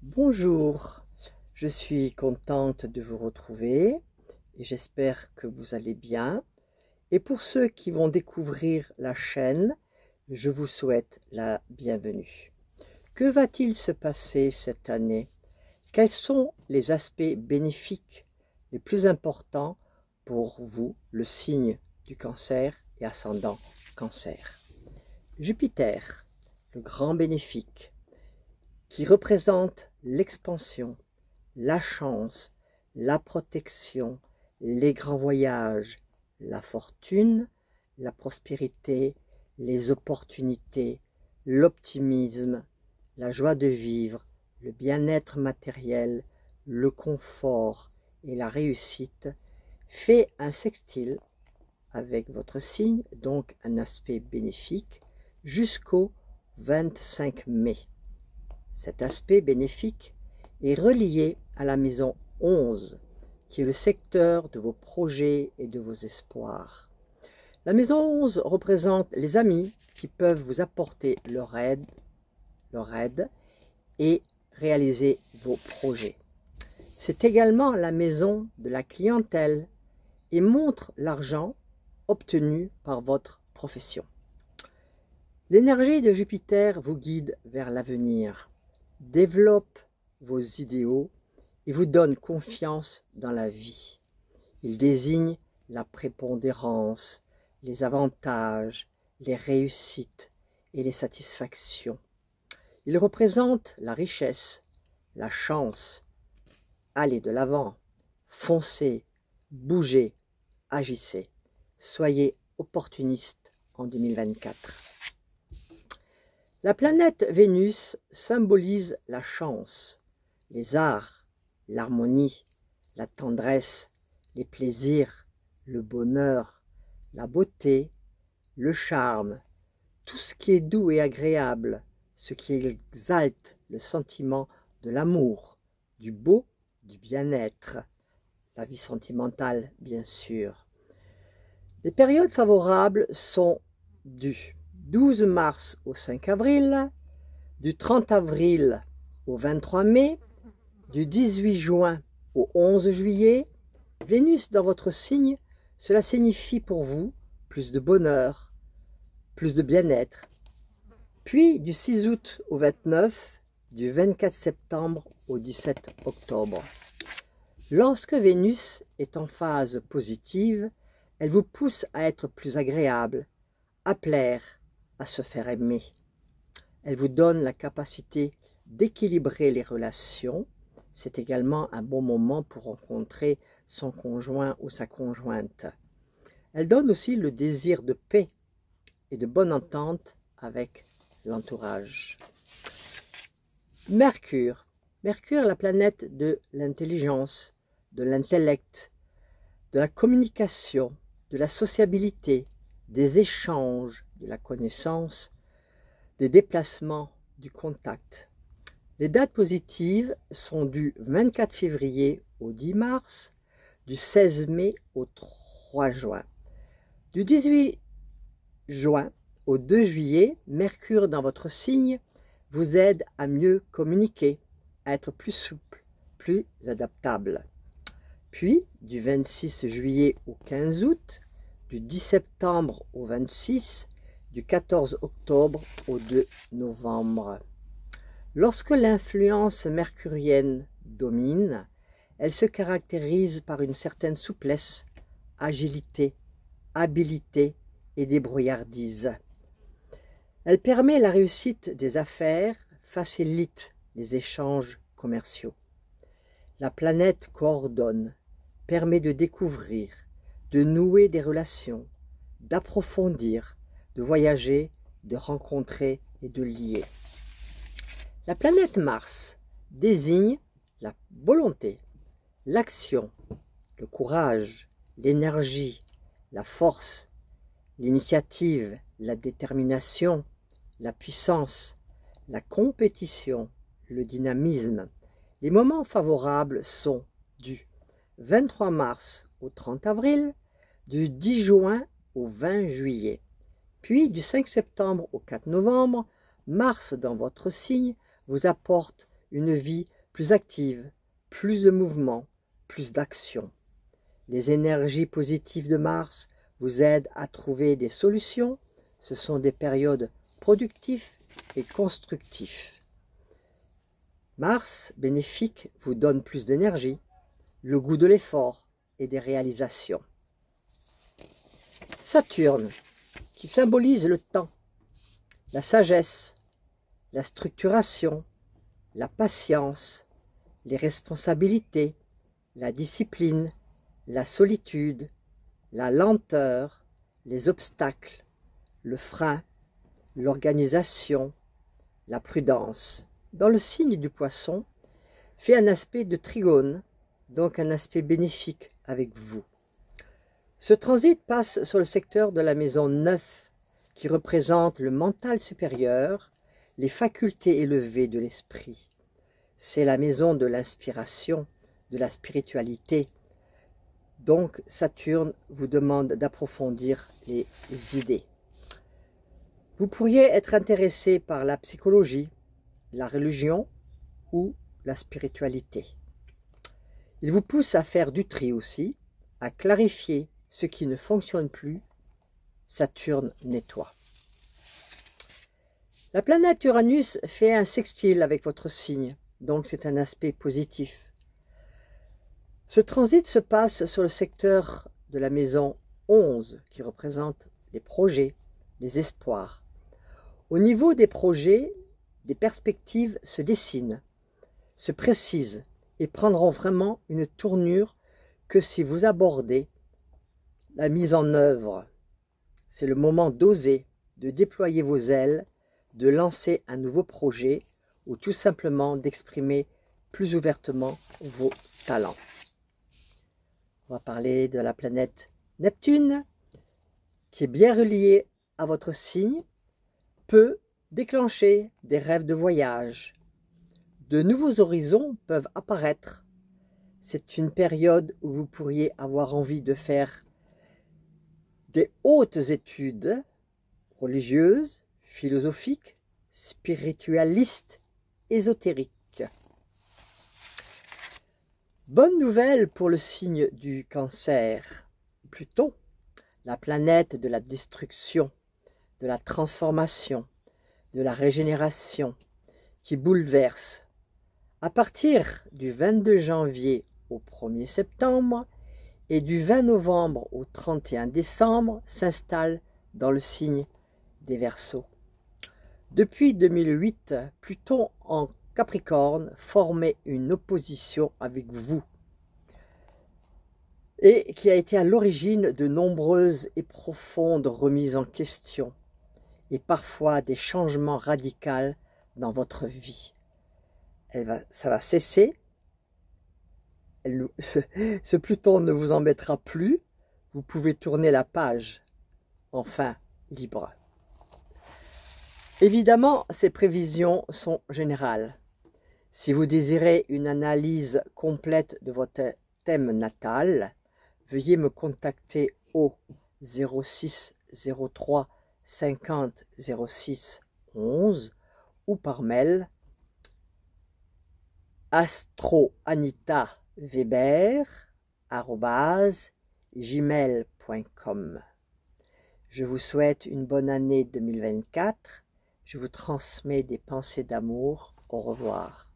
Bonjour, je suis contente de vous retrouver et j'espère que vous allez bien. Et pour ceux qui vont découvrir la chaîne, je vous souhaite la bienvenue. Que va-t-il se passer cette année? Quels sont les aspects bénéfiques les plus importants pour vous, le signe du Cancer et ascendant Cancer? Jupiter, le grand bénéfique, qui représente l'expansion, la chance, la protection, les grands voyages, la fortune, la prospérité, les opportunités, l'optimisme, la joie de vivre, le bien-être matériel, le confort et la réussite, fait un sextile avec votre signe, donc un aspect bénéfique, jusqu'au 25 mai. Cet aspect bénéfique est relié à la maison 11, qui est le secteur de vos projets et de vos espoirs. La maison 11 représente les amis qui peuvent vous apporter leur aide et réaliser vos projets. C'est également la maison de la clientèle et montre l'argent obtenu par votre profession. L'énergie de Jupiter vous guide vers l'avenir, développe vos idéaux et vous donne confiance dans la vie. Il désigne la prépondérance, les avantages, les réussites et les satisfactions. Il représente la richesse, la chance. Allez de l'avant, foncez, bougez, agissez. Soyez opportuniste en 2024. La planète Vénus symbolise la chance, les arts, l'harmonie, la tendresse, les plaisirs, le bonheur, la beauté, le charme, tout ce qui est doux et agréable, ce qui exalte le sentiment de l'amour, du beau, du bien-être, la vie sentimentale bien sûr. Les périodes favorables sont du 12 mars au 5 avril, du 30 avril au 23 mai, du 18 juin au 11 juillet. Vénus dans votre signe, cela signifie pour vous plus de bonheur, plus de bien-être. Puis du 6 août au 29, du 24 septembre au 17 octobre. Lorsque Vénus est en phase positive, elle vous pousse à être plus agréable, à plaire, à se faire aimer. Elle vous donne la capacité d'équilibrer les relations. C'est également un bon moment pour rencontrer son conjoint ou sa conjointe. Elle donne aussi le désir de paix et de bonne entente avec l'entourage. Mercure. Mercure, la planète de l'intelligence, de l'intellect, de la communication, de la sociabilité, des échanges, de la connaissance, des déplacements, du contact. Les dates positives sont du 24 février au 10 mars, du 16 mai au 3 juin. Du 18 juin au 2 juillet, Mercure dans votre signe vous aide à mieux communiquer, à être plus souple, plus adaptable. Puis, du 26 juillet au 15 août, du 10 septembre au 26, du 14 octobre au 2 novembre. Lorsque l'influence mercurienne domine, elle se caractérise par une certaine souplesse, agilité, habileté et débrouillardise. Elle permet la réussite des affaires, facilite les échanges commerciaux. La planète coordonne, permet de découvrir, de nouer des relations, d'approfondir, de voyager, de rencontrer et de lier. La planète Mars désigne la volonté, l'action, le courage, l'énergie, la force, l'initiative, la détermination, la puissance, la compétition, le dynamisme. Les moments favorables sont du 23 mars au 30 avril, du 10 juin au 20 juillet. Puis du 5 septembre au 4 novembre, Mars dans votre signe vous apporte une vie plus active, plus de mouvement, plus d'action. Les énergies positives de Mars vous aident à trouver des solutions. Ce sont des périodes productives et constructives. Mars, bénéfique, vous donne plus d'énergie, le goût de l'effort et des réalisations. Saturne, qui symbolise le temps, la sagesse, la structuration, la patience, les responsabilités, la discipline, la solitude, la lenteur, les obstacles, le frein, l'organisation, la prudence. Dans le signe du Poisson, fait un aspect de trigone, donc un aspect bénéfique avec vous. Ce transit passe sur le secteur de la maison 9, qui représente le mental supérieur, les facultés élevées de l'esprit. C'est la maison de l'inspiration, de la spiritualité. Donc Saturne vous demande d'approfondir les idées. Vous pourriez être intéressé par la psychologie, la religion ou la spiritualité. Il vous pousse à faire du tri aussi, à clarifier ce qui ne fonctionne plus. Saturne nettoie. La planète Uranus fait un sextile avec votre signe, donc c'est un aspect positif. Ce transit se passe sur le secteur de la maison 11, qui représente les projets, les espoirs. Au niveau des projets, des perspectives se dessinent, se précisent et prendront vraiment une tournure que si vous abordez la mise en œuvre. C'est le moment d'oser, de déployer vos ailes, de lancer un nouveau projet ou tout simplement d'exprimer plus ouvertement vos talents. On va parler de la planète Neptune, qui est bien reliée à votre signe, peut déclencher des rêves de voyage. De nouveaux horizons peuvent apparaître. C'est une période où vous pourriez avoir envie de faire des hautes études religieuses, philosophiques, spiritualistes, ésotériques. Bonne nouvelle pour le signe du Cancer. Pluton, la planète de la destruction, de la transformation, de la régénération, qui bouleverse. À partir du 22 janvier au 1er septembre et du 20 novembre au 31 décembre, s'installe dans le signe des Verseaux. Depuis 2008, Pluton en Capricorne formait une opposition avec vous et qui a été à l'origine de nombreuses et profondes remises en question et parfois des changements radicaux dans votre vie. Ça va cesser. Ce Pluton ne vous embêtera plus. Vous pouvez tourner la page, enfin libre. Évidemment, ces prévisions sont générales. Si vous désirez une analyse complète de votre thème natal, veuillez me contacter au 06 03 50 06 11 ou par mail astroanitaweber@gmail.com. Je vous souhaite une bonne année 2024. Je vous transmets des pensées d'amour. Au revoir.